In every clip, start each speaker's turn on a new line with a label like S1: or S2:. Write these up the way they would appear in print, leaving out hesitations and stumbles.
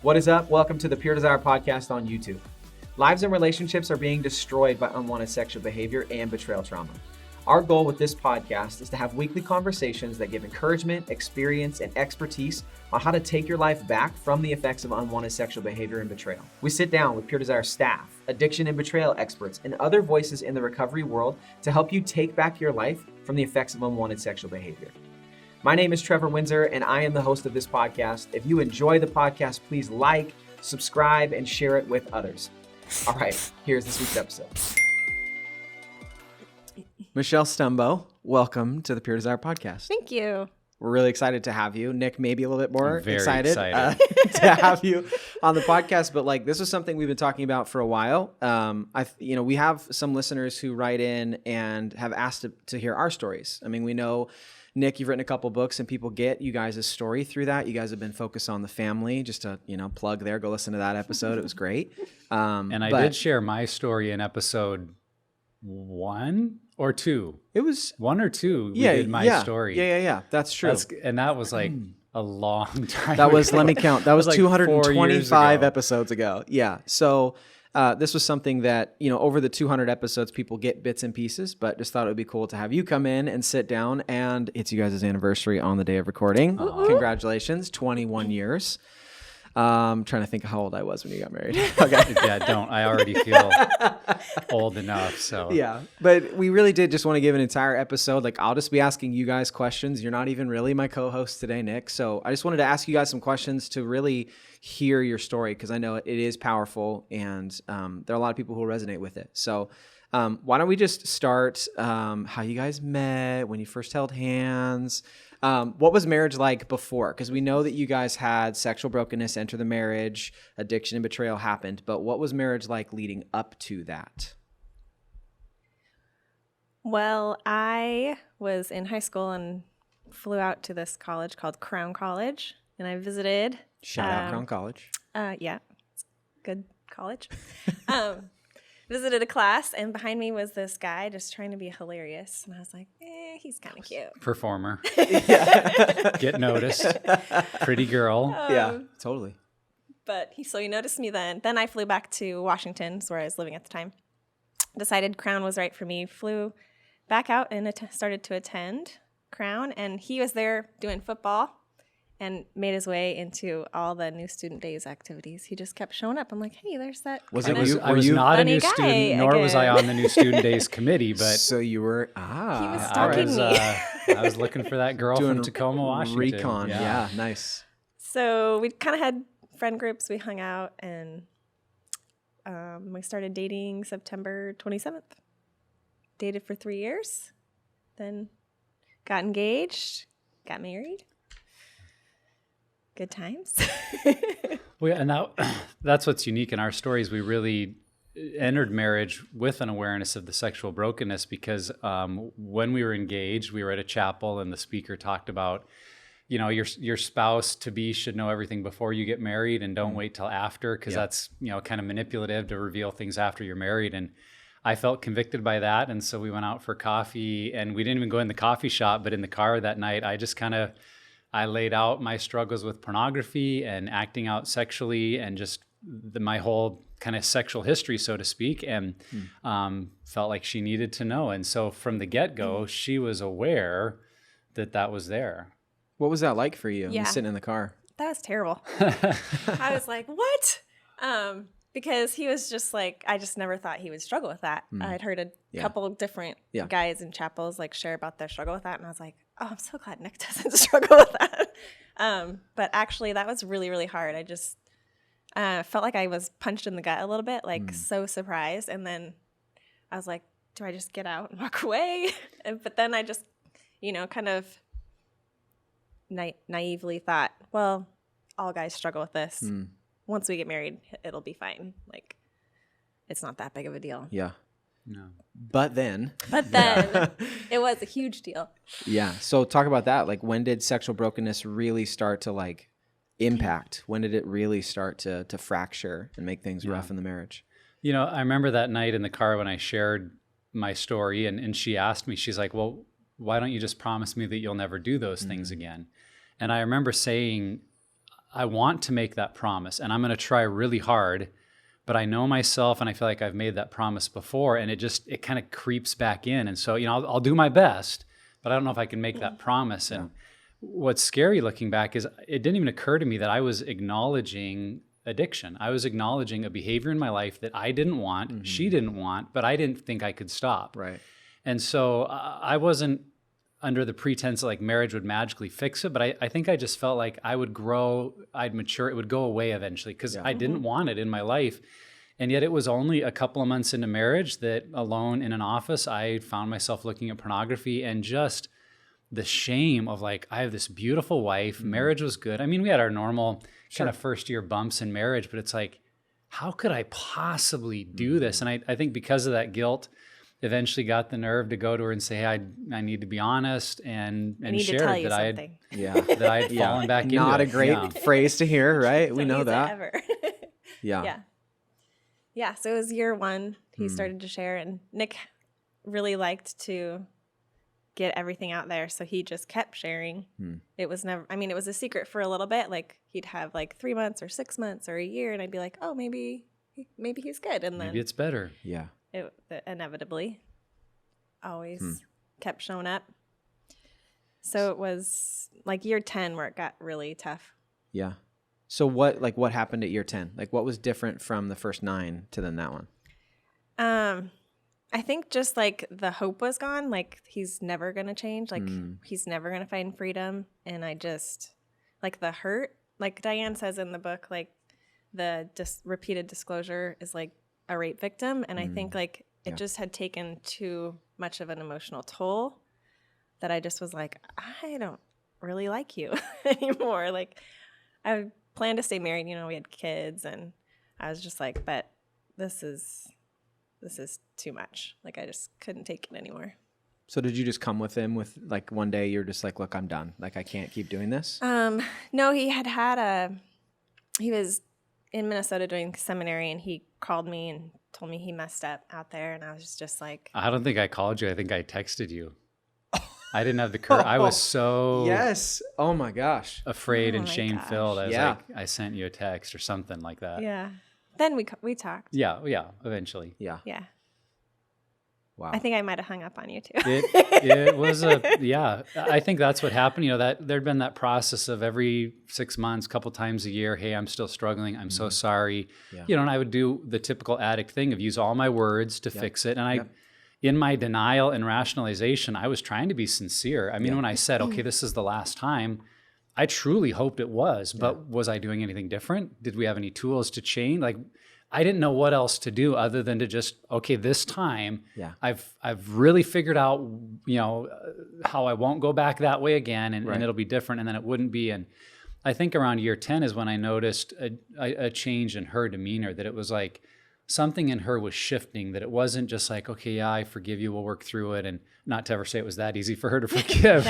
S1: What is up? Welcome to the Pure Desire podcast on YouTube. Lives and relationships are being destroyed by unwanted sexual behavior and betrayal trauma. Our goal with this podcast is to have weekly conversations that give encouragement, experience, and expertise on how to take your life back from the effects of unwanted sexual behavior and betrayal. We sit down with Pure Desire staff, addiction and betrayal experts, and other voices in the recovery world to help you take back your life from the effects of unwanted sexual behavior. My name is Trevor Windsor, and I am the host of this podcast. If you enjoy the podcast, please like, subscribe, and share it with others. All right, here's this week's episode. Michelle Stumbo, welcome to the Pure Desire podcast.
S2: Thank you.
S1: We're really excited to have you. Nick, maybe a little bit more excited.
S3: To
S1: have you on the podcast. But this is something we've been talking about for a while. We have some listeners who write in and have asked to hear our stories. I mean, we know, Nick, you've written a couple books and people get you guys' story through that. You guys have been focused on the family. Just to, plug there, go listen to that episode. It was great.
S3: I did share my story in episode 1 or 2.
S1: It was
S3: 1 or 2. We did my story.
S1: Yeah. That's true.
S3: That was like a long time
S1: That was,
S3: ago.
S1: let me count. That was
S3: like
S1: 225 episodes ago. Yeah. So this was something that, over the 200 episodes, people get bits and pieces, but just thought it would be cool to have you come in and sit down. And it's you guys' anniversary on the day of recording.
S3: Aww.
S1: Congratulations. 21 years. I'm trying to think of how old I was when you got married. Okay.
S3: Yeah, don't. I already feel old enough. So
S1: yeah, but we really did just want to give an entire episode. I'll just be asking you guys questions. You're not even really my co-host today, Nick. So I just wanted to ask you guys some questions to really hear your story, because I know it is powerful, and there are a lot of people who will resonate with it. So why don't we just start how you guys met, when you first held hands. What was marriage like before? Because we know that you guys had sexual brokenness enter the marriage, addiction and betrayal happened, but what was marriage like leading up to that?
S2: Well, I was in high school and flew out to this college called Crown College, and I visited.
S1: Shout out Crown College.
S2: Yeah, it's a good college. Visited a class, and behind me was this guy just trying to be hilarious. And I was like, he's kind of cute.
S3: Performer. Get noticed. Pretty girl.
S1: Yeah, totally.
S2: But he noticed me then. Then I flew back to Washington, where I was living at the time. Decided Crown was right for me. Flew back out and started to attend Crown. And he was there doing football and made his way into all the new student days activities. He just kept showing up. I'm like, hey, there's that.
S3: I was not a new student, nor was I on the new student days committee. But
S1: so you were.
S2: He was stalking me.
S3: I was looking for that girl from Tacoma, Washington.
S1: Recon. Yeah, nice.
S2: So we kind of had friend groups. We hung out, and we started dating September 27th. Dated for 3 years, then got engaged, got married. Good times.
S3: And that's what's unique in our stories. We really entered marriage with an awareness of the sexual brokenness, because when we were engaged, we were at a chapel, and the speaker talked about, your spouse to be should know everything before you get married, and don't wait till after, because that's kind of manipulative to reveal things after you're married. And I felt convicted by that, and so we went out for coffee, and we didn't even go in the coffee shop, but in the car that night, I laid out my struggles with pornography and acting out sexually, and just my whole kind of sexual history, so to speak, and felt like she needed to know. And so from the get-go, she was aware that was there.
S1: What was that like for you?
S2: Yeah.
S1: Sitting in the car?
S2: That was terrible. I was like, what? Because he was just like, I just never thought he would struggle with that. I'd heard a couple of different guys in chapels share about their struggle with that. And I was like, oh, I'm so glad Nick doesn't struggle with that. But actually that was really, really hard. I just felt like I was punched in the gut a little bit, so surprised. And then I was like, do I just get out and walk away? But then I just, kind of naively thought, well, all guys struggle with this. Once we get married, it'll be fine. It's not that big of a deal.
S1: Yeah.
S3: No.
S1: But then
S2: it was a huge deal.
S1: Yeah. So talk about that. When did sexual brokenness really start to impact? When did it really start to fracture and make things rough in the marriage?
S3: I remember that night in the car when I shared my story, and she asked me, she's like, well, why don't you just promise me that you'll never do those things again? And I remember saying, I want to make that promise and I'm going to try really hard, but I know myself and I feel like I've made that promise before, and it kind of creeps back in. And so, I'll do my best, but I don't know if I can make that promise. And what's scary looking back is it didn't even occur to me that I was acknowledging addiction. I was acknowledging a behavior in my life that I didn't want, she didn't want, but I didn't think I could stop.
S1: Right.
S3: And so I wasn't under the pretense that like marriage would magically fix it, but I think I just felt like I would grow, I'd mature, it would go away eventually because I didn't want it in my life. And yet it was only a couple of months into marriage that alone in an office, I found myself looking at pornography, and just the shame of like, I have this beautiful wife, marriage was good. I mean, we had our normal kind of first year bumps in marriage, but it's like, how could I possibly do this? And I think because of that guilt, eventually got the nerve to go to her and say, hey, I need to be honest and share that I had fallen back into it.
S1: Not a great phrase to hear, right? We know that.
S2: Ever. Yeah. So it was year 1. He started to share, and Nick really liked to get everything out there. So he just kept sharing. It was never, it was a secret for a little bit. Like he'd have like 3 months or 6 months or a year. And I'd be like, oh, maybe he's good. And then
S3: maybe it's better.
S1: Yeah.
S2: It inevitably always kept showing up. So it was like year 10 where it got really tough.
S1: Yeah. So what happened at year 10? Like what was different from the first 9 to then that one?
S2: I think just like the hope was gone. Like he's never going to change. Like he's never going to find freedom. And I just like the hurt, like Diane says in the book, like the repeated disclosure is like a rape victim. And I think like it just had taken too much of an emotional toll that I just was like, I don't really like you anymore. Like I planned to stay married, we had kids, and I was just like, but this is too much. Like I just couldn't take it anymore.
S1: So did you just come with him with like one day you're just like, look, I'm done. Like I can't keep doing this?
S2: No, he was in Minnesota doing seminary, and he called me and told me he messed up out there, and I was just like,
S3: I don't think I called you. I think I texted you. I didn't have the courage. I was so
S1: oh my gosh,
S3: afraid and shame filled. I was like, I sent you a text or something like that.
S2: Yeah. Then we talked.
S3: Yeah. Eventually.
S2: Yeah.
S1: Wow.
S2: I think I might have hung up on you too.
S3: It was I think that's what happened. That there'd been that process of every 6 months, couple times a year. Hey, I'm still struggling. I'm so sorry. Yeah. And I would do the typical addict thing of use all my words to fix it. And in my denial and rationalization, I was trying to be sincere. When I said, okay, this is the last time, I truly hoped it was, but was I doing anything different? Did we have any tools to change? Like, I didn't know what else to do other than to just, okay, this time I've really figured out, how I won't go back that way again, and it'll be different, and then it wouldn't be. And I think around year 10 is when I noticed a change in her demeanor, that it was like something in her was shifting, that it wasn't just like, okay, I forgive you, we'll work through it. And not to ever say it was that easy for her to forgive.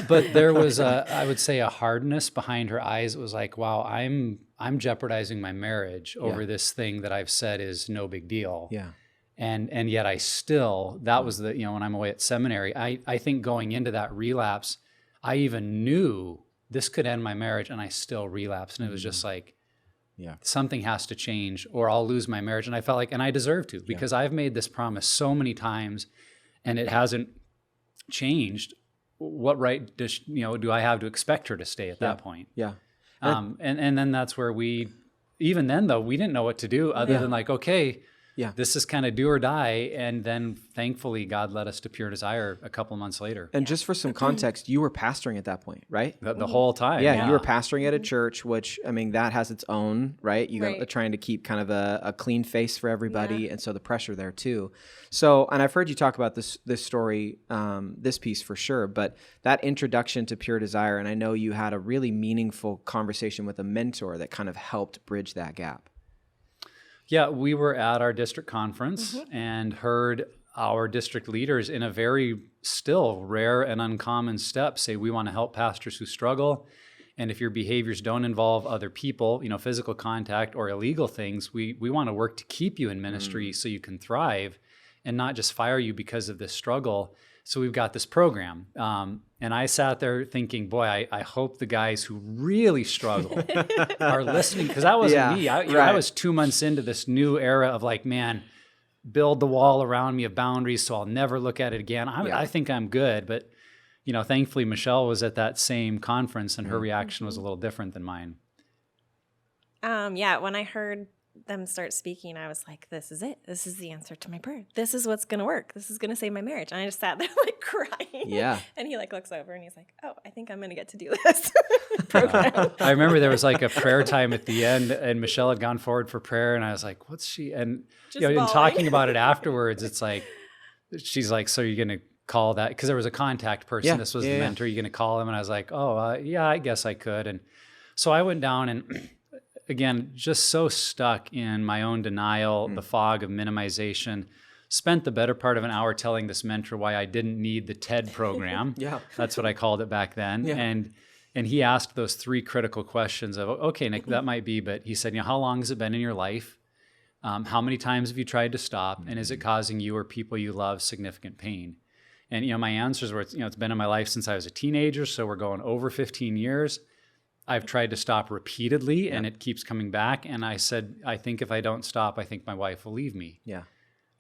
S3: But there was I would say a hardness behind her eyes. It was like, wow, I'm jeopardizing my marriage over this thing that I've said is no big deal. Yeah. And yet I still, that was the, when I'm away at seminary, I think going into that relapse, I even knew this could end my marriage, and I still relapsed. And it was just like, something has to change or I'll lose my marriage. And I felt like, and I deserve to, because I've made this promise so many times and it hasn't changed. What right do I have to expect her to stay at that point? Yeah. And then that's where even then though, we didn't know what to do other than like, okay, this is kind of do or die. And then thankfully God led us to Pure Desire a couple of months later.
S1: And just for some context, you were pastoring at that point, right?
S3: The whole time.
S1: Yeah, you were pastoring at a church, which, that has its own, right? You got trying to keep kind of a clean face for everybody. And so the pressure there too. So, and I've heard you talk about this story, this piece for sure, but that introduction to Pure Desire, and I know you had a really meaningful conversation with a mentor that kind of helped bridge that gap.
S3: Yeah, we were at our district conference and heard our district leaders in a very still rare and uncommon step say, we want to help pastors who struggle. And if your behaviors don't involve other people, physical contact or illegal things, we want to work to keep you in ministry so you can thrive and not just fire you because of this struggle. So we've got this program. And I sat there thinking, boy, I hope the guys who really struggle are listening, because that wasn't me. I was 2 months into this new era of like, man, build the wall around me of boundaries so I'll never look at it again. I think I'm good. But, thankfully Michelle was at that same conference and her reaction was a little different than mine.
S2: When I heard them start speaking, I was like, this is it. This is the answer to my prayer. This is what's going to work. This is going to save my marriage. And I just sat there like crying.
S1: Yeah.
S2: And he like looks over and he's like, oh, I think I'm going to get to do this program.
S3: I remember there was like a prayer time at the end and Michelle had gone forward for prayer and I was like, what's she? And in talking about it afterwards, it's like, she's like, so you're going to call that? Because there was a contact person. Yeah. This was the mentor. You're going to call him? And I was like, I guess I could. And so I went down and again, just so stuck in my own denial, the fog of minimization, spent the better part of an hour telling this mentor why I didn't need the TED program. That's what I called it back then. Yeah. And he asked those 3 critical questions of, okay, Nick, that might be, but he said, how long has it been in your life? How many times have you tried to stop? And is it causing you or people you love significant pain? And, my answers were, it's been in my life since I was a teenager. So we're going over 15 years. I've tried to stop repeatedly and it keeps coming back. And I said, I think if I don't stop, I think my wife will leave me. Yeah.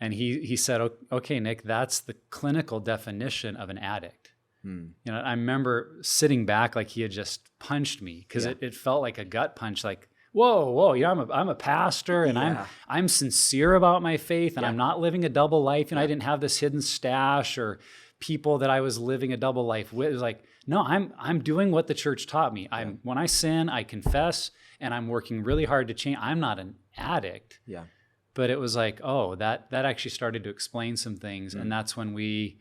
S3: And he said, okay, Nick, that's the clinical definition of an addict. I remember sitting back like he had just punched me because it felt like a gut punch, like, whoa, I'm a pastor and I'm sincere about my faith and I'm not living a double life. And I didn't have this hidden stash or people that I was living a double life with. It was like, no, I'm doing what the church taught me. When I sin, I confess, and I'm working really hard to change. I'm not an addict. Yeah. But it was like, that actually started to explain some things. And that's when we,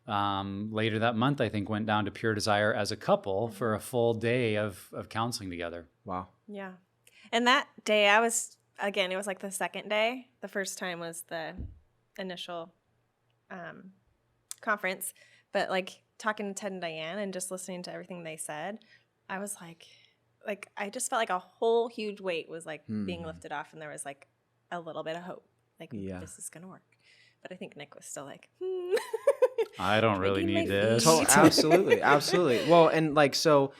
S3: later that month, I think, went down to Pure Desire as a couple for a full day of counseling together. Wow.
S2: Yeah. And that day it was like the second day. The first time was the initial conference. But like, talking to Ted and Diane and just listening to everything they said, I was like I just felt like a whole huge weight was like being lifted off, and there was like a little bit of hope, like this is gonna work. But I think Nick was still like,
S3: I don't really need this.
S1: Absolutely. Well, and like so.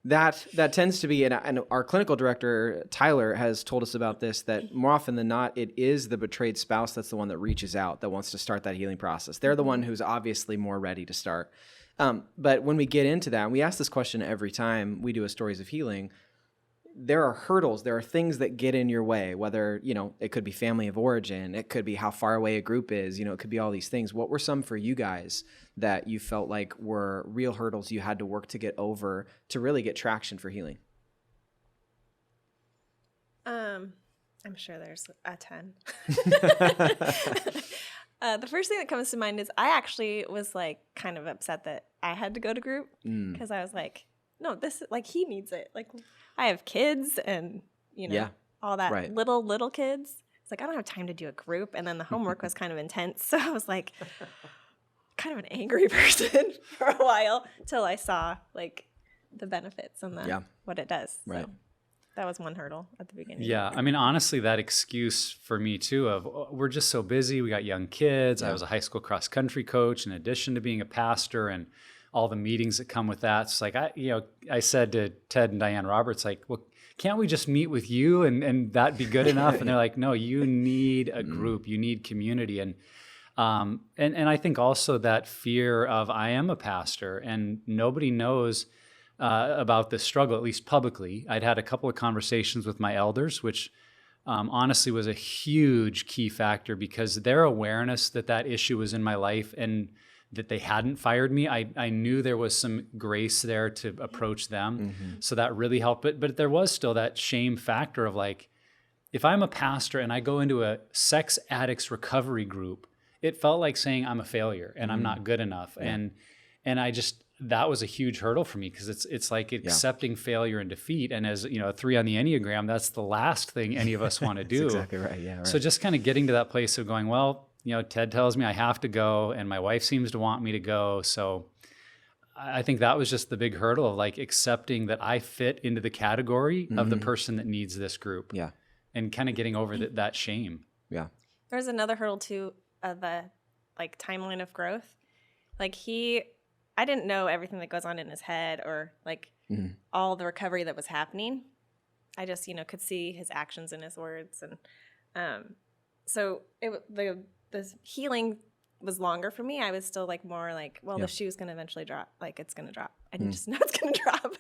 S1: That tends to be, and our clinical director, Tyler, has told us about this, that more often than not, it is the betrayed spouse that's the one that reaches out, that wants to start that healing process. They're the one who's obviously more ready to start. But when we get into that, and we ask this question every time we do a Stories of Healing, there are hurdles, there are things that get in your way, whether, it could be family of origin, it could be how far away a group is, it could be all these things. What were some for you guys that you felt like were real hurdles you had to work to get over to really get traction for healing?
S2: I'm sure there's a ton. The first thing that comes to mind is I actually was like kind of upset that I had to go to group because I was like, no, this like he needs it. Like I have kids and all that little kids. It's like I don't have time to do a group, and then the homework was kind of intense, so I was like kind of an angry person for a while till I saw like the benefits and what it does. Right. So that was one hurdle at the beginning.
S3: Yeah, I mean honestly, that excuse for me too of we're just so busy. We got young kids. I was a high school cross country coach in addition to being a pastor and all the meetings that come with that. It's like, I said to Ted and Diane Roberts, like, well, can't we just meet with you and that'd be good enough? And they're like, no, you need a group, you need community. And I think also that fear of I am a pastor and nobody knows about this struggle, at least publicly. I'd had a couple of conversations with my elders, which honestly was a huge key factor because their awareness that issue was in my life and that they hadn't fired me, I knew there was some grace there to approach them. So that really helped. But there was still that shame factor of like, if I'm a pastor and I go into a sex addicts recovery group, it felt like saying I'm a failure and I'm not good enough. And I just, that was a huge hurdle for me because it's like accepting failure and defeat. And as a 3 on the Enneagram, that's the last thing any of us want to do.
S1: That's exactly right. Yeah. Right.
S3: So just kind of getting to that place of going, well, Ted tells me I have to go and my wife seems to want me to go. So I think that was just the big hurdle of like accepting that I fit into the category of the person that needs this group. Yeah. And kind of getting over that shame.
S1: Yeah.
S2: There's another hurdle too of the like timeline of growth Like I didn't know everything that goes on in his head or like all the recovery that was happening. I just, could see his actions and his words. And so the healing was longer for me. I was still like more like, well, the shoe's going to eventually drop. Like it's going to drop. I just know it's going to drop.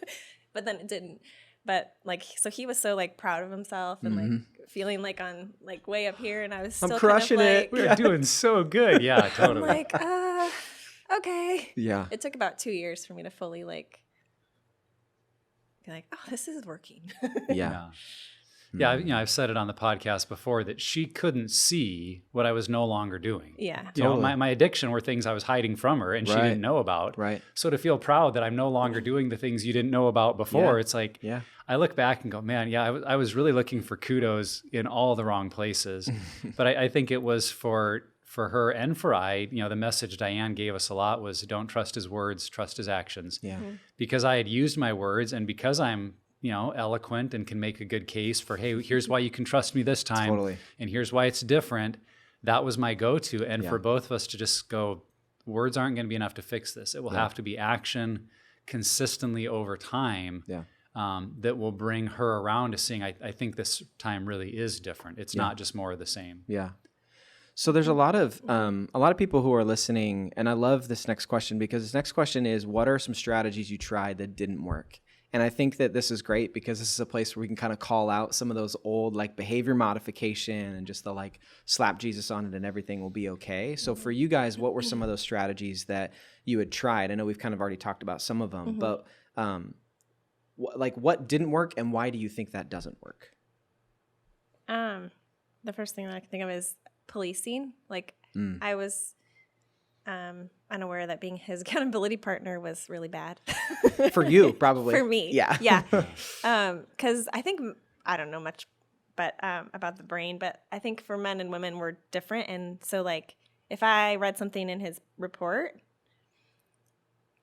S2: But then it didn't. But like, so he was so like proud of himself and like feeling like on like way up here. And I was still
S1: crushing
S2: kind of
S1: it.
S2: like,
S3: We're doing so good. Yeah, totally.
S2: I'm like, okay.
S1: Yeah.
S2: It took about 2 years for me to fully like be like, oh, this is working.
S1: Yeah.
S3: Yeah, I've said it on the podcast before that she couldn't see what I was no longer doing.
S2: Yeah.
S3: You know, my addiction were things I was hiding from her and she didn't know about.
S1: Right.
S3: So to feel proud that I'm no longer doing the things you didn't know about before, it's like, I look back and go, man, I was really looking for kudos in all the wrong places. But I think it was for her and for the message Diane gave us a lot was don't trust his words, trust his actions. Yeah. Because I had used my words and because I'm eloquent and can make a good case for, hey, here's why you can trust me this time. Totally. And here's why it's different. That was my go-to. And for both of us to just go, words aren't going to be enough to fix this. It will have to be action consistently over time that will bring her around to seeing, I think this time really is different. It's not just more of the same.
S1: Yeah. So there's a lot of people who are listening, and I love this next question because this next question is, what are some strategies you tried that didn't work? And I think that this is great because this is a place where we can kind of call out some of those old like behavior modification and just the like slap Jesus on it and everything will be okay. So for you guys, what were some of those strategies that you had tried? I know we've kind of already talked about some of them, but what didn't work and why do you think that doesn't work?
S2: The first thing that I can think of is policing. Like I was unaware that being his accountability partner was really bad.
S1: For you, probably.
S2: For me.
S1: Yeah.
S2: Yeah. Because I think, I don't know much about the brain, but I think for men and women we're different. And so like if I read something in his report,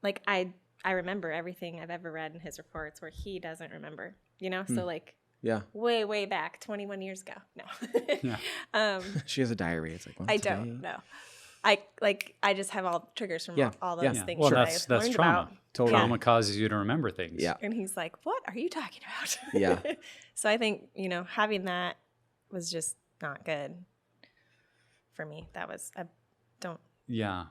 S2: like I remember everything I've ever read in his reports where he doesn't remember, So like way back 21 years ago. No.
S1: She has a diary. It's like,
S2: I don't know. I just have all triggers from all those things.
S3: Well,
S2: that
S3: that's
S2: I
S3: trauma.
S2: about.
S1: Totally.
S3: Trauma causes you to remember things.
S1: Yeah.
S2: And he's like, what are you talking about?
S1: Yeah.
S2: So I think, having that was just not good for me. That was, I don't know.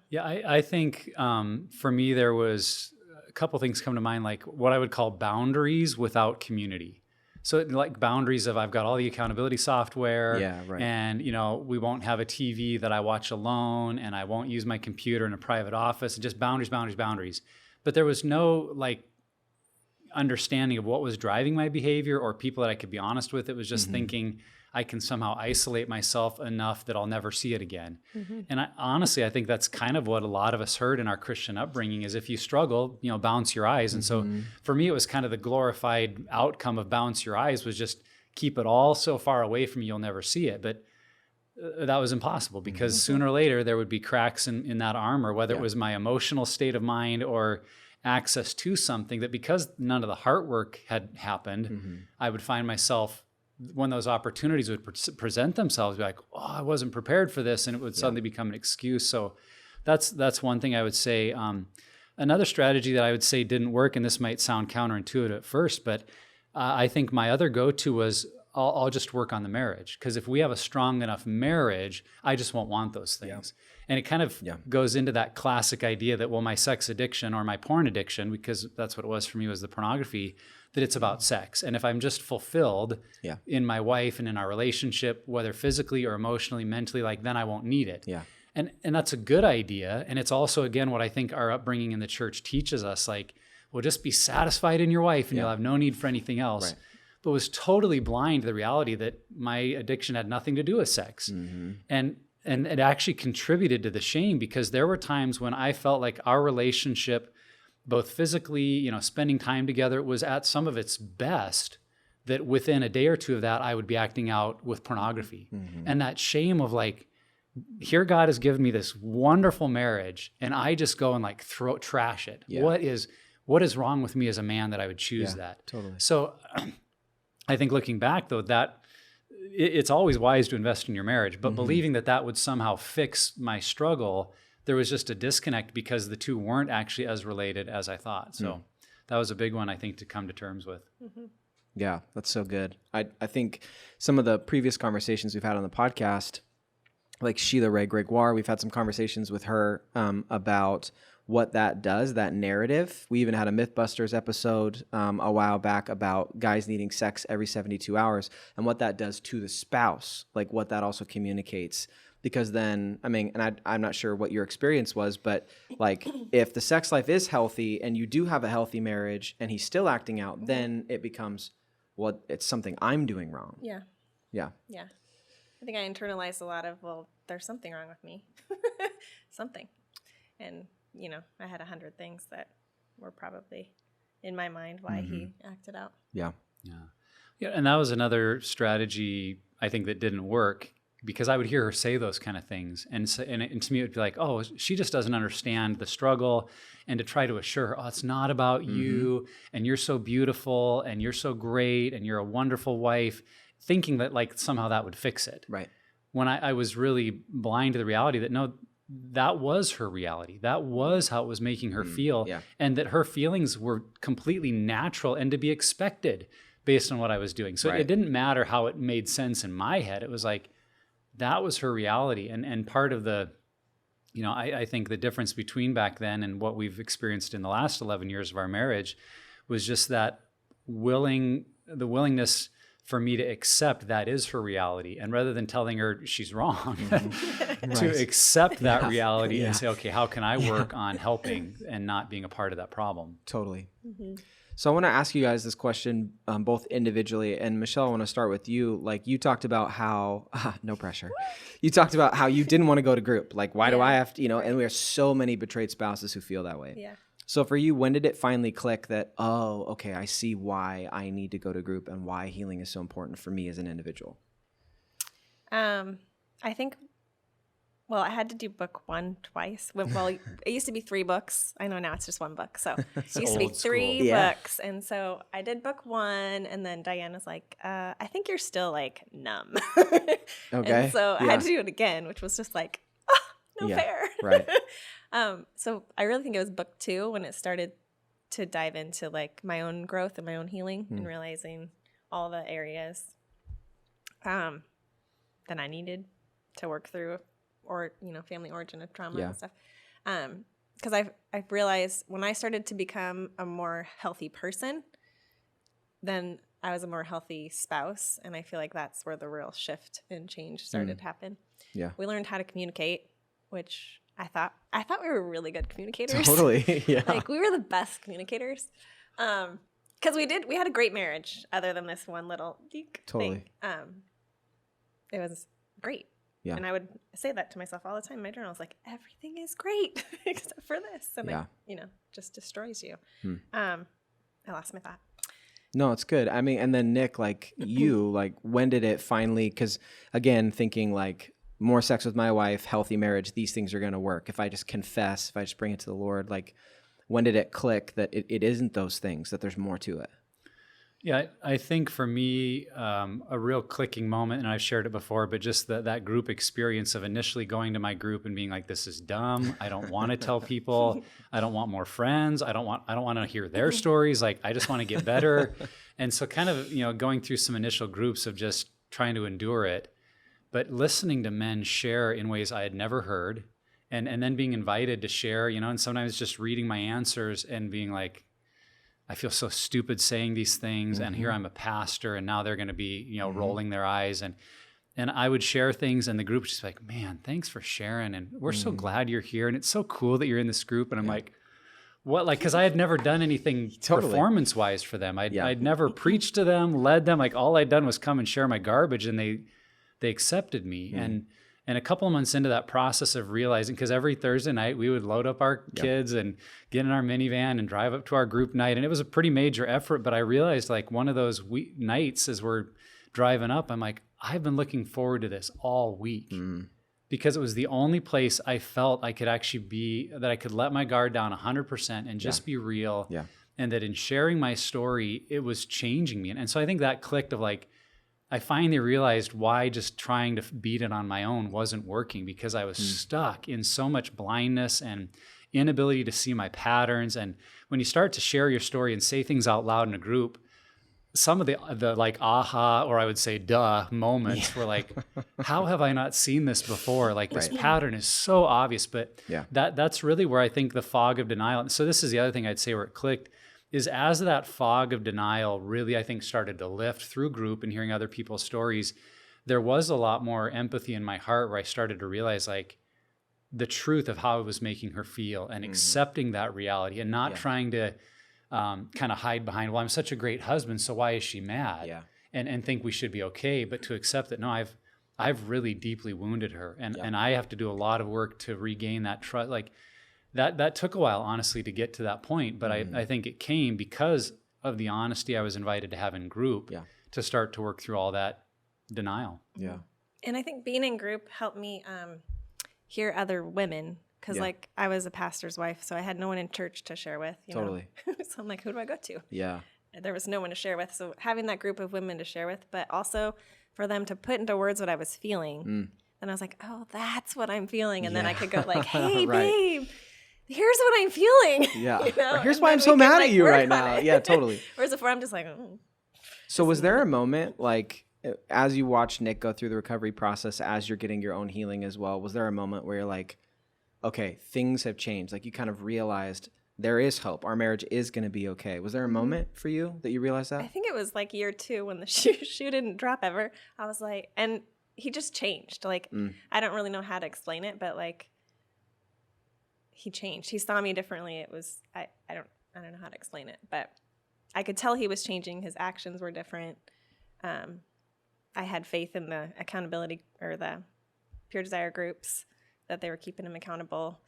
S3: Yeah, I think for me, there was a couple things come to mind, like what I would call boundaries without community. So like boundaries of I've got all the accountability software and, we won't have a TV that I watch alone and I won't use my computer in a private office and just boundaries. But there was no like understanding of what was driving my behavior or people that I could be honest with. It was just thinking I can somehow isolate myself enough that I'll never see it again. And I think that's kind of what a lot of us heard in our Christian upbringing is if you struggle, bounce your eyes. And so for me, it was kind of the glorified outcome of bounce your eyes was just keep it all so far away from you, you'll never see it. But that was impossible because sooner or later there would be cracks in that armor, whether it was my emotional state of mind or access to something that because none of the heart work had happened, I would find myself when those opportunities would present themselves, be like, oh, I wasn't prepared for this. And it would suddenly become an excuse. So that's one thing I would say. Another strategy that I would say didn't work, and this might sound counterintuitive at first, but I think my other go-to was I'll just work on the marriage. Because if we have a strong enough marriage, I just won't want those things. And it kind of goes into that classic idea that, well, my sex addiction or my porn addiction, because that's what it was for me, was the pornography, that it's about sex. And if I'm just fulfilled in my wife and in our relationship, whether physically or emotionally, mentally, like then I won't need it. Yeah. And that's a good idea. And it's also, again, what I think our upbringing in the church teaches us, like, well, just be satisfied in your wife and you'll have no need for anything else. Right. But was totally blind to the reality that my addiction had nothing to do with sex. And it actually contributed to the shame because there were times when I felt like our relationship, both physically, spending time together, was at some of its best, that within a day or two of that, I would be acting out with pornography. And that shame of like, here God has given me this wonderful marriage and I just go and like trash it. Yeah. What is wrong with me as a man that I would choose that? Totally. So I think looking back though, that it's always wise to invest in your marriage, but believing that would somehow fix my struggle, there was just a disconnect because the two weren't actually as related as I thought. So that was a big one, I think, to come to terms with.
S2: Mm-hmm.
S1: Yeah, that's so good. I think some of the previous conversations we've had on the podcast, like Sheila Ray Gregoire, we've had some conversations with her about what that does, that narrative. We even had a Mythbusters episode a while back about guys needing sex every 72 hours and what that does to the spouse, like what that also communicates. Because then, I mean, and I'm not sure what your experience was, but like if the sex life is healthy and you do have a healthy marriage and he's still acting out, then it becomes, well, it's something I'm doing wrong.
S2: Yeah.
S1: Yeah.
S2: Yeah. I think I internalized a lot of, well, there's something wrong with me. Something. And, you know, I had 100 things that were probably in my mind why he acted out.
S1: Yeah.
S3: Yeah. Yeah. And that was another strategy I think that didn't work, because I would hear her say those kind of things. And to me, it would be like, oh, she just doesn't understand the struggle. And to try to assure her, oh, it's not about you, and you're so beautiful, and you're so great, and you're a wonderful wife, thinking that like somehow that would fix it.
S1: Right.
S3: When I was really blind to the reality that no, that was her reality. That was how it was making her feel.
S1: Yeah.
S3: And that her feelings were completely natural and to be expected based on what I was doing. So it didn't matter how it made sense in my head. It was like, that was her reality. And part of the, you know, I think the difference between back then and what we've experienced in the last 11 years of our marriage was just that willingness for me to accept that is her reality. And rather than telling her she's wrong, to accept that reality and say, okay, how can I work on helping and not being a part of that problem?
S1: Totally. So I want to ask you guys this question, both individually, and Michelle, I want to start with you. Like you talked about how, no pressure. You talked about how you didn't want to go to group. Like, why do I have to, you know, and we have so many betrayed spouses who feel that way. Yeah. So for you, when did it finally click that, oh, okay, I see why I need to go to group and why healing is so important for me as an individual?
S2: I think, well, I had to do book 1 twice. Well, it used to be 3 books. I know now it's just 1 book. So it used to be 3 books. And so I did book 1, and then Diane was like, I think you're still like numb. Okay. And so I had to do it again, which was just like, no fair.
S1: Right.
S2: So I really think it was book 2 when it started to dive into like my own growth and my own healing and realizing all the areas that I needed to work through, or, you know, family origin of trauma and stuff. Because I've realized when I started to become a more healthy person, then I was a more healthy spouse. And I feel like that's where the real shift and change started to happen. Yeah. We learned how to communicate, which I thought we were really good communicators.
S1: Totally. Yeah.
S2: Like we were the best communicators. Because we had a great marriage other than this one little thing. It was great. Yeah. And I would say that to myself all the time in my journal. I was like, everything is great except for this. And it, you know, just destroys you. I lost my thought.
S1: No, it's good. I mean, and then Nick, like you, like when did it finally, because again, thinking like more sex with my wife, healthy marriage, these things are going to work. If I just confess, if I just bring it to the Lord, like when did it click that it isn't those things, that there's more to it?
S3: Yeah, I think for me, a real clicking moment, and I've shared it before, but just that group experience of initially going to my group and being like, this is dumb. I don't want to tell people. I don't want more friends. I don't want to hear their stories. Like, I just want to get better. And so kind of, you know, going through some initial groups of just trying to endure it, but listening to men share in ways I had never heard, and then being invited to share, you know, and sometimes just reading my answers and being like, I feel so stupid saying these things, and here I'm a pastor, and now they're going to be, you know, rolling their eyes, and I would share things, and the group was just like, man, thanks for sharing, and we're so glad you're here, and it's so cool that you're in this group, and I'm like, what, like, because I had never done anything performance-wise for them. I'd never preached to them, led them, like all I'd done was come and share my garbage, and they accepted me, and a couple of months into that process of realizing, because every Thursday night we would load up our kids and get in our minivan and drive up to our group night. And it was a pretty major effort, but I realized like one of those nights as we're driving up, I'm like, I've been looking forward to this all week because it was the only place I felt I could actually be, that I could let my guard down 100% and just be real. Yeah. And that in sharing my story, it was changing me. And so I think that clicked of like, I finally realized why just trying to beat it on my own wasn't working, because I was stuck in so much blindness and inability to see my patterns. And when you start to share your story and say things out loud in a group, some of the like aha, or I would say duh moments were like, how have I not seen this before? Like this pattern is so obvious, but that's really where I think the fog of denial. And so this is the other thing I'd say where it clicked, is as that fog of denial really, I think, started to lift through group and hearing other people's stories, there was a lot more empathy in my heart where I started to realize like the truth of how it was making her feel, and accepting that reality, and not trying to kind of hide behind, well, I'm such a great husband, so why is she mad? And think we should be okay, but to accept that, no, I've really deeply wounded her, and I have to do a lot of work to regain that trust. Like that took a while, honestly, to get to that point, but I think it came because of the honesty I was invited to have in group to start to work through all that denial.
S2: And I think being in group helped me hear other women, because like I was a pastor's wife, so I had no one in church to share with. You know? So I'm like, who do I go to? There was no one to share with. So having that group of women to share with, but also for them to put into words what I was feeling. Then I was like, oh, that's what I'm feeling. And then I could go like, hey, babe, here's what I'm feeling. You know?
S1: Here's why I'm so mad at you right now. Yeah, totally.
S2: Whereas before I'm just like,
S1: So was there a moment, like, as you watched Nick go through the recovery process, as you're getting your own healing as well, was there a moment where you're like, okay, things have changed? Like you kind of realized there is hope. Our marriage is going to be okay. Was there a moment for you that you realized that?
S2: I think it was like year 2 when the shoe didn't drop ever. I was like, and he just changed. Like, I don't really know how to explain it, but like he changed. He saw me differently. It was, I don't know how to explain it, but I could tell he was changing. His actions were different. I had faith in the accountability or the Pure Desire groups that they were keeping him accountable.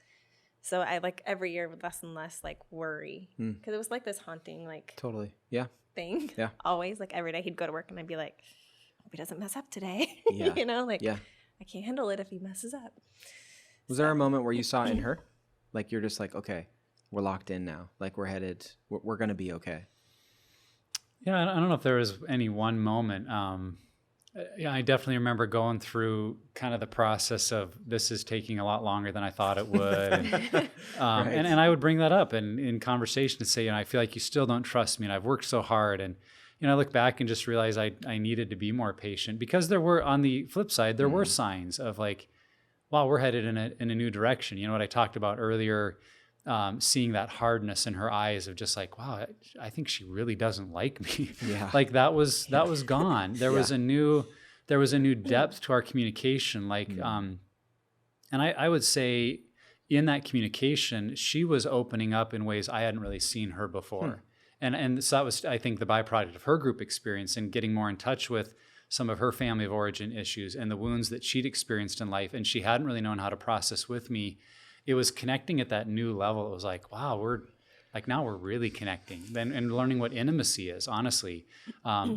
S2: So I like every year with less and less like worry, because it was like this haunting like thing. Always like every day he'd go to work and I'd be like, hope he doesn't mess up today. You know, like I can't handle it if he messes up.
S1: Was there a moment where you saw in her, like you're just like, okay, we're locked in now, like we're headed, we're going to be okay?
S3: Yeah, I don't know if there was any one moment. I definitely remember going through kind of the process of this is taking a lot longer than I thought it would. And I would bring that up in conversation and say, you know, I feel like you still don't trust me and I've worked so hard. And, you know, I look back and just realize I needed to be more patient, because there were, on the flip side, there were signs of like, wow, we're headed in a new direction. You know what I talked about earlier, seeing that hardness in her eyes of just like, wow, I think she really doesn't like me. Like that was gone. There was a new depth to our communication. Like, and I would say in that communication, she was opening up in ways I hadn't really seen her before. And so that was, I think, the byproduct of her group experience and getting more in touch with some of her family of origin issues and the wounds that she'd experienced in life. And she hadn't really known how to process with me. It was connecting at that new level. It was like, wow, now we're really connecting and learning what intimacy is, honestly.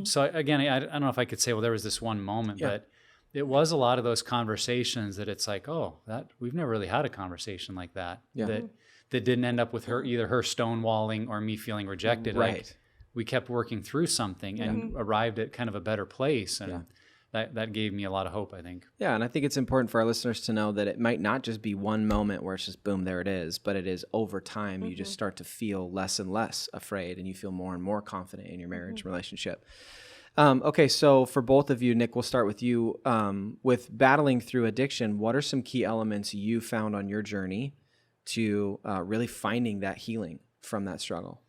S3: So again, I don't know if I could say, well, there was this one moment, but it was a lot of those conversations that it's like, oh, that we've never really had a conversation like that, that didn't end up with either her stonewalling or me feeling rejected. Like we kept working through something and arrived at kind of a better place. And that gave me a lot of hope, I think. Yeah,
S1: and I think it's important for our listeners to know that it might not just be one moment where it's just boom, there it is, but it is over time. You just start to feel less and less afraid, and you feel more and more confident in your marriage relationship. Okay, so for both of you, Nick, we'll start with you. With battling through addiction, what are some key elements you found on your journey to really finding that healing from that struggle?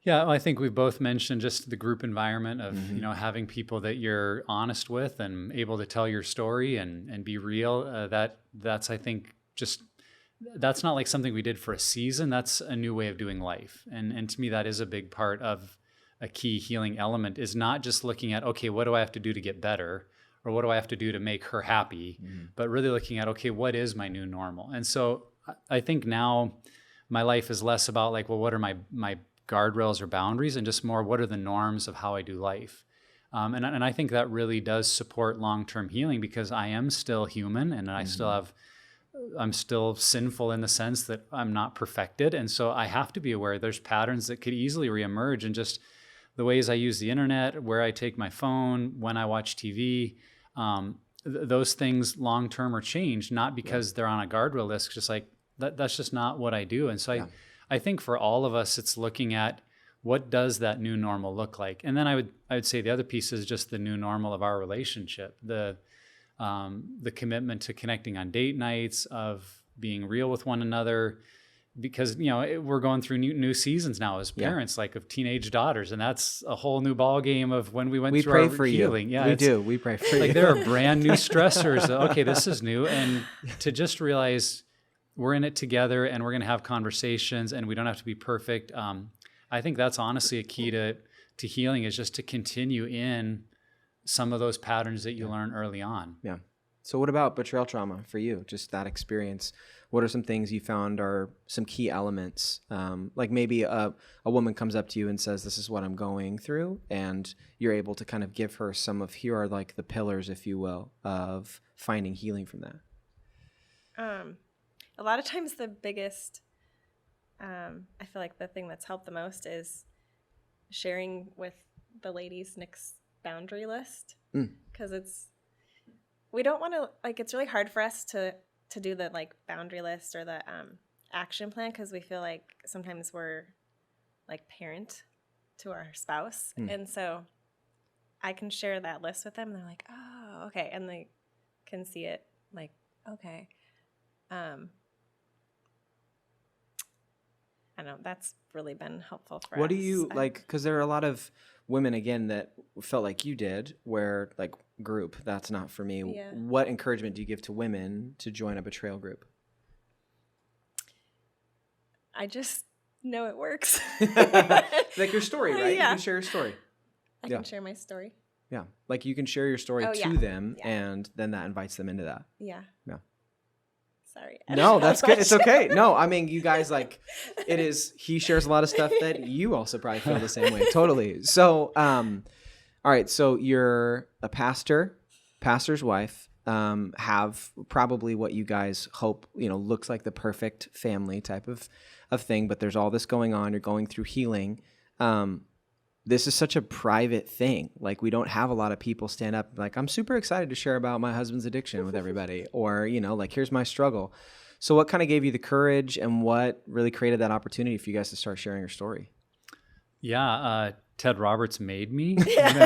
S3: Yeah, I think we've both mentioned just the group environment of, you know, having people that you're honest with and able to tell your story and be real. That's, I think, that's not like something we did for a season. That's a new way of doing life. And to me, that is a big part of a key healing element, is not just looking at, okay, what do I have to do to get better? Or what do I have to do to make her happy? But really looking at, okay, what is my new normal? And so I think now my life is less about like, well, what are my guardrails or boundaries, and just more, what are the norms of how I do life? And I think that really does support long-term healing, because I am still human and I'm still sinful in the sense that I'm not perfected. And so I have to be aware there's patterns that could easily reemerge, and just the ways I use the internet, where I take my phone, when I watch TV, those things long-term are changed, not because they're on a guardrail list, just like that's just not what I do. And so I think for all of us, it's looking at what does that new normal look like? And then I would say the other piece is just the new normal of our relationship, the commitment to connecting on date nights, of being real with one another, because, we're going through new seasons now as parents, like of teenage daughters. And that's a whole new ball game of when we went through our
S1: for
S3: healing.
S1: You. Yeah, we pray for you.
S3: Like there are brand new stressors. Okay, this is new. And to just realize we're in it together and we're going to have conversations and we don't have to be perfect. I think that's honestly a key to healing, is just to continue in some of those patterns that you learn early on.
S1: Yeah. So what about betrayal trauma for you? Just that experience. What are some things you found are some key elements? Like maybe a woman comes up to you and says, this is what I'm going through. And you're able to kind of give her some of, here are like the pillars, if you will, of finding healing from that.
S2: A lot of times the biggest, I feel like the thing that's helped the most is sharing with the ladies Nick's boundary list. Because we don't want to, like, it's really hard for us to do the like boundary list or the action plan, because we feel like sometimes we're like parent to our spouse. And so I can share that list with them and they're like, oh, okay. And they can see it like, okay. I don't know, that's really been helpful for us.
S1: What do you like, because there are a lot of women, again, that felt like you did, where like group, that's not for me. Yeah. What encouragement do you give to women to join a betrayal group?
S2: I just know it works.
S1: Like your story, right?
S2: Yeah.
S1: You can share your story.
S2: I can share my story.
S1: Yeah. Like you can share your story to them, and then that invites them into that.
S2: Yeah.
S1: Yeah.
S2: Sorry.
S1: No, that's good. It's okay. No, I mean, you guys, like, it is, he shares a lot of stuff that you also probably feel the same way. Totally. So, all right. So you're a pastor's wife, have probably what you guys hope, looks like the perfect family type of thing, but there's all this going on. You're going through healing. This is such a private thing. Like, we don't have a lot of people stand up like, I'm super excited to share about my husband's addiction with everybody, or, like, here's my struggle. So what kind of gave you the courage, and what really created that opportunity for you guys to start sharing your story?
S3: Yeah. Ted Roberts made me,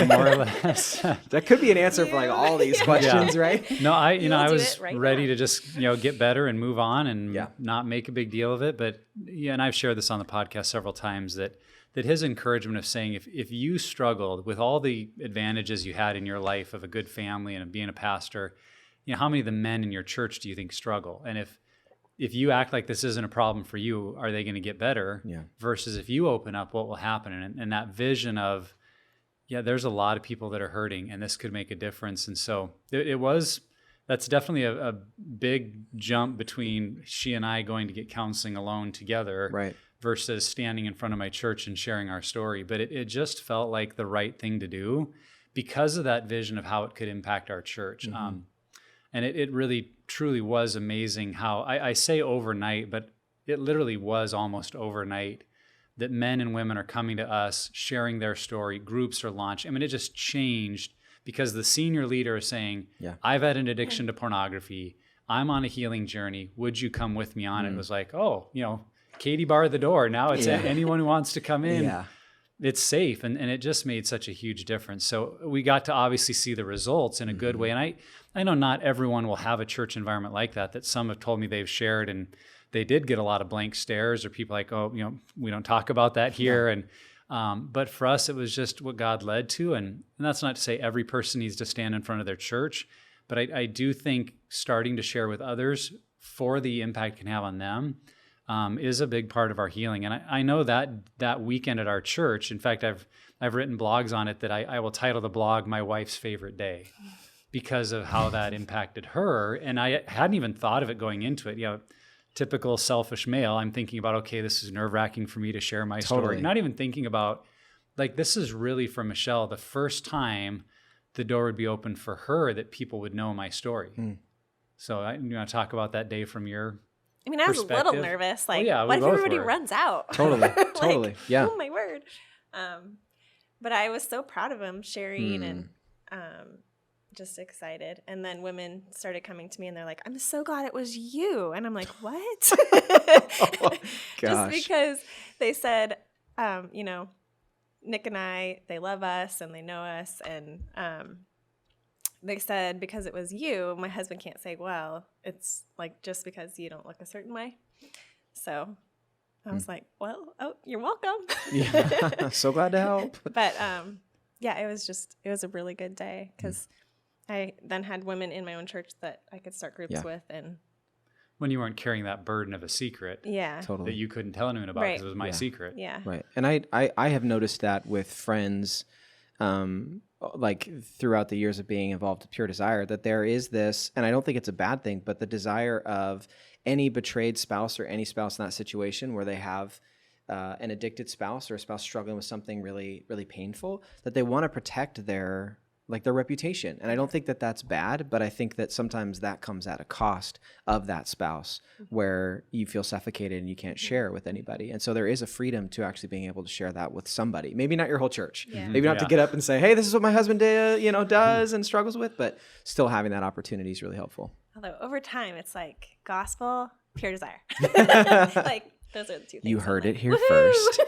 S3: more or less.
S1: That could be an answer for like all these questions, right?
S3: No, I was ready to just, get better and move on and not make a big deal of it. But and I've shared this on the podcast several times, that his encouragement of saying, if you struggled with all the advantages you had in your life of a good family and of being a pastor, how many of the men in your church do you think struggle? And if you act like this isn't a problem for you, are they going to get better? Yeah. Versus if you open up, what will happen? And that vision of, there's a lot of people that are hurting, and this could make a difference. And so that's definitely a big jump between she and I going to get counseling alone together, right, versus standing in front of my church and sharing our story. But it just felt like the right thing to do because of that vision of how it could impact our church. Mm-hmm. And it really, truly was amazing how, I say overnight, but it literally was almost overnight, that men and women are coming to us, sharing their story, groups are launched. I mean, it just changed because the senior leader is saying, I've had an addiction to pornography. I'm on a healing journey. Would you come with me on it? It was like, Katie barred the door. Now it's anyone who wants to come in. Yeah. It's safe. And it just made such a huge difference. So we got to obviously see the results in a good way. And I know not everyone will have a church environment like that some have told me they've shared, and they did get a lot of blank stares, or people like, we don't talk about that here. And, but for us, it was just what God led to. And that's not to say every person needs to stand in front of their church, but I do think starting to share with others for the impact it can have on them is a big part of our healing. And I know that weekend at our church, in fact, I've written blogs on it that I will title the blog "My Wife's Favorite Day," because of how that impacted her. And I hadn't even thought of it going into it. Typical selfish male, I'm thinking about, okay, this is nerve-wracking for me to share my story. Not even thinking about, like, this is really for Michelle, the first time the door would be open for her that people would know my story. So you want to talk about that day from your
S2: I was a little nervous. Like, what if everybody runs out?
S1: Totally. Yeah.
S2: Oh, my word. But I was so proud of him sharing and just excited. And then women started coming to me and they're like, I'm so glad it was you. And I'm like, what?
S1: Oh,
S2: just because they said, you know, Nick and I, they love us and they know us. And they said, because it was you, my husband can't say, well, it's like just because you don't look a certain way. So I was like, well, you're welcome.
S1: Yeah, so glad to help.
S2: But yeah, it was a really good day because I then had women in my own church that I could start groups with. And
S3: when you weren't carrying that burden of a secret
S1: totally.
S3: that you couldn't tell anyone about because it was my secret.
S2: Yeah.
S1: Right. And I have noticed that with friends, like throughout the years of being involved with Pure Desire, that there is this, and I don't think it's a bad thing, but the desire of any betrayed spouse or any spouse in that situation where they have an addicted spouse or a spouse struggling with something really, really painful, that they want to protect their reputation. And I don't think that that's bad, but I think that sometimes that comes at a cost of that spouse where you feel suffocated and you can't share with anybody. And so there is a freedom to actually being able to share that with somebody. Maybe not your whole church.
S2: Yeah.
S1: Maybe not to get up and say, hey, this is what my husband does and struggles with, but still having that opportunity is really helpful.
S2: Although over time, it's like gospel, Pure Desire. Like those are the two things.
S1: You heard it here first.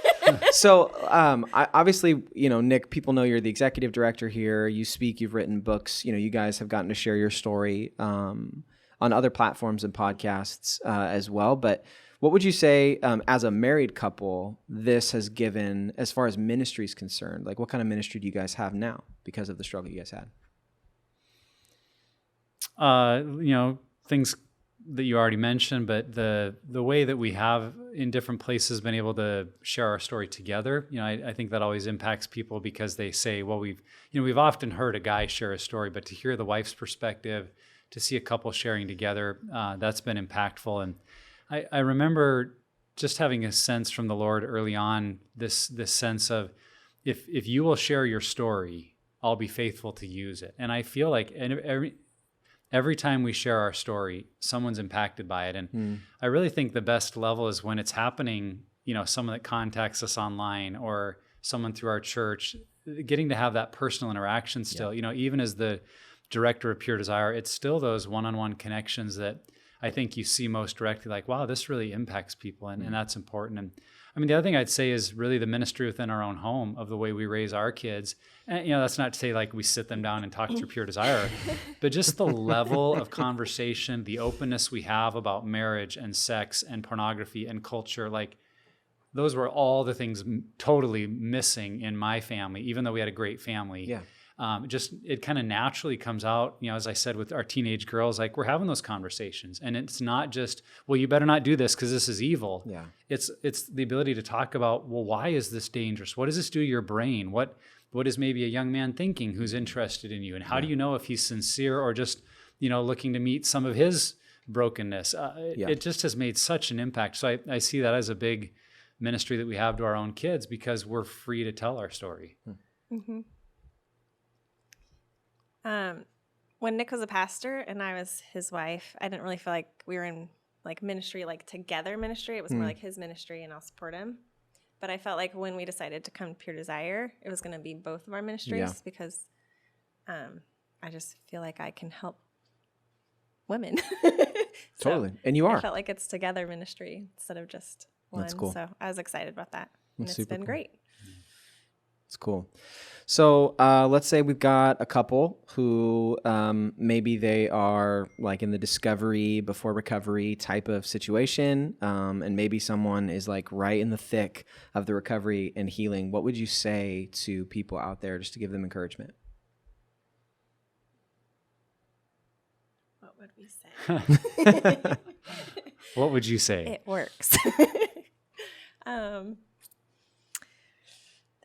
S1: So obviously, Nick, people know you're the executive director here. You speak, you've written books. You guys have gotten to share your story on other platforms and podcasts as well. But what would you say as a married couple, this has given as far as ministry is concerned? Like what kind of ministry do you guys have now because of the struggle you guys had?
S3: Things that you already mentioned, but the way that we have in different places been able to share our story together, I think that always impacts people because they say, well, we've often heard a guy share a story, but to hear the wife's perspective, to see a couple sharing together, that's been impactful. And I remember just having a sense from the Lord early on, this sense of if you will share your story, I'll be faithful to use it. And I feel like every time we share our story, someone's impacted by it. And I really think the best level is when it's happening, someone that contacts us online or someone through our church, getting to have that personal interaction still, even as the director of Pure Desire, it's still those one-on-one connections that I think you see most directly, like, wow, this really impacts people. And that's important. And I mean, the other thing I'd say is really the ministry within our own home of the way we raise our kids. And, that's not to say like we sit them down and talk through Pure Desire, but just the level of conversation, the openness we have about marriage and sex and pornography and culture, like those were all the things totally missing in my family, even though we had a great family. Yeah. It kind of naturally comes out, as I said, with our teenage girls, like we're having those conversations and it's not just, well, you better not do this because this is evil. Yeah. It's the ability to talk about, well, why is this dangerous? What does this do to your brain? What is maybe a young man thinking who's interested in you? And how do you know if he's sincere or just, looking to meet some of his brokenness? It just has made such an impact. So I see that as a big ministry that we have to our own kids because we're free to tell our story.
S2: Mm-hmm. When Nick was a pastor and I was his wife, I didn't really feel like we were in like ministry, like together ministry. It was more like his ministry and I'll support him. But I felt like when we decided to come to Pure Desire, it was going to be both of our ministries because I just feel like I can help women.
S1: Totally. And you are.
S2: I felt like it's together ministry instead of just one. That's cool. So I was excited about that. And it's been great.
S1: It's cool. So let's say we've got a couple who maybe they are like in the discovery before recovery type of situation, and maybe someone is like right in the thick of the recovery and healing. What would you say to people out there just to give them encouragement?
S2: What would we say?
S3: What would you say?
S2: It works.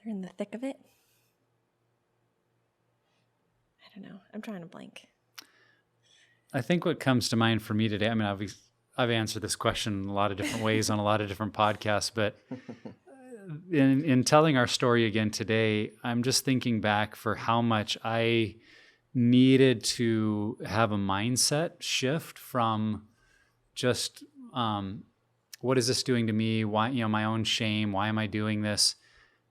S2: They're in the thick of it. I don't know. I'm trying to blank.
S3: I think what comes to mind for me today, I mean, I've answered this question in a lot of different ways on a lot of different podcasts, but in telling our story again today, I'm just thinking back for how much I needed to have a mindset shift from just what is this doing to me? Why, my own shame, why am I doing this?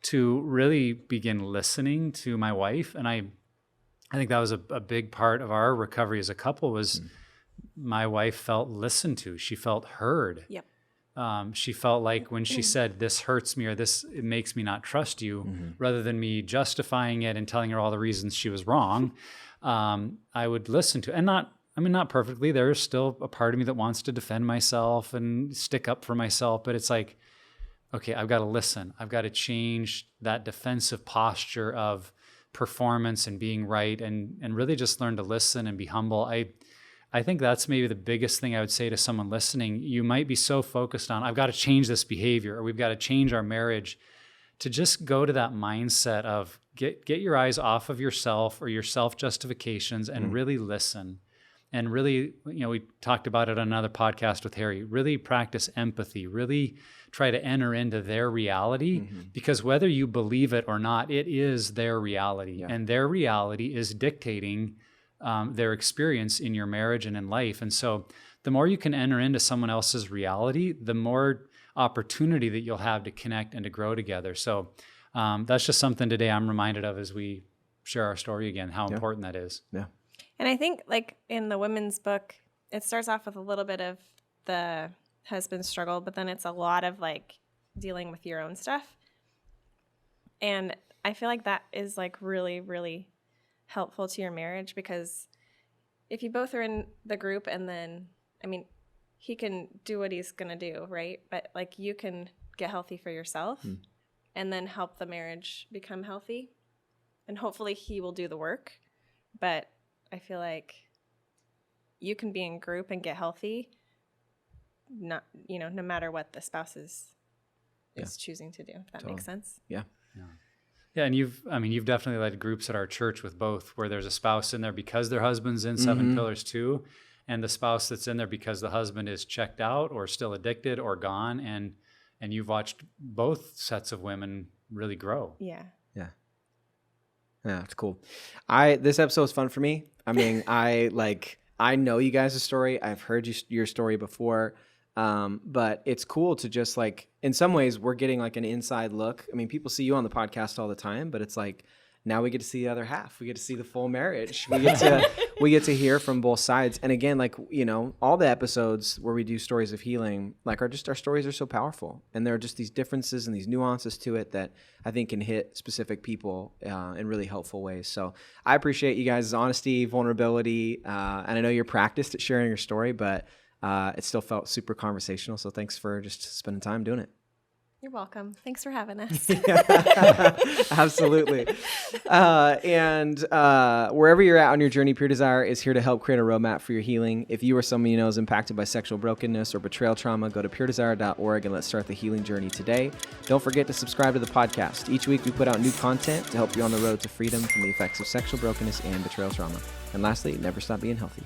S3: to really begin listening to my wife. And I think that was a big part of our recovery as a couple was my wife felt listened to. She felt heard.
S2: Yep.
S3: She felt like when she said, this hurts me or it makes me not trust you, rather than me justifying it and telling her all the reasons she was wrong, I would listen to, and not perfectly. There's still a part of me that wants to defend myself and stick up for myself, but it's like, okay, I've got to listen. I've got to change that defensive posture of performance and being right, and really just learn to listen and be humble. I think that's maybe the biggest thing I would say to someone listening. You might be so focused on, I've got to change this behavior, or we've got to change our marriage, to just go to that mindset of get your eyes off of yourself or your self-justifications and really listen. And really, we talked about it on another podcast with Harry, really practice empathy, really try to enter into their reality, because whether you believe it or not, it is their reality. And their reality is dictating their experience in your marriage and in life. And so the more you can enter into someone else's reality, the more opportunity that you'll have to connect and to grow together. So that's just something today I'm reminded of as we share our story again, how important that is.
S1: Yeah.
S2: And I think like in the women's book, it starts off with a little bit of the husband's struggle, but then it's a lot of like dealing with your own stuff. And I feel like that is like really, really helpful to your marriage, because if you both are in the group and then, I mean, he can do what he's going to do, right? But like you can get healthy for yourself and then help the marriage become healthy. And hopefully he will do the work. But I feel like you can be in group and get healthy, not, no matter what the spouse is choosing to do, if that makes sense.
S3: Yeah. Yeah, and you've definitely led groups at our church with both, where there's a spouse in there because their husband's in 7 Pillars too, and the spouse that's in there because the husband is checked out or still addicted or gone, and you've watched both sets of women really grow.
S2: Yeah.
S1: Yeah, it's cool. This episode was fun for me. I mean, I know you guys' story. I've heard your story before. But it's cool to just like, in some ways we're getting like an inside look. I mean, people see you on the podcast all the time, but it's like, now we get to see the other half. We get to see the full marriage. We get to hear from both sides. And again, like, all the episodes where we do stories of healing, like our stories are so powerful. And there are just these differences and these nuances to it that I think can hit specific people in really helpful ways. So I appreciate you guys' honesty, vulnerability. And I know you're practiced at sharing your story, but it still felt super conversational. So thanks for just spending time doing it.
S2: You're welcome. Thanks for having us.
S1: Absolutely. And wherever you're at on your journey, Pure Desire is here to help create a roadmap for your healing. If you or someone you know is impacted by sexual brokenness or betrayal trauma, go to puredesire.org and let's start the healing journey today. Don't forget to subscribe to the podcast. Each week we put out new content to help you on the road to freedom from the effects of sexual brokenness and betrayal trauma. And lastly, never stop being healthy.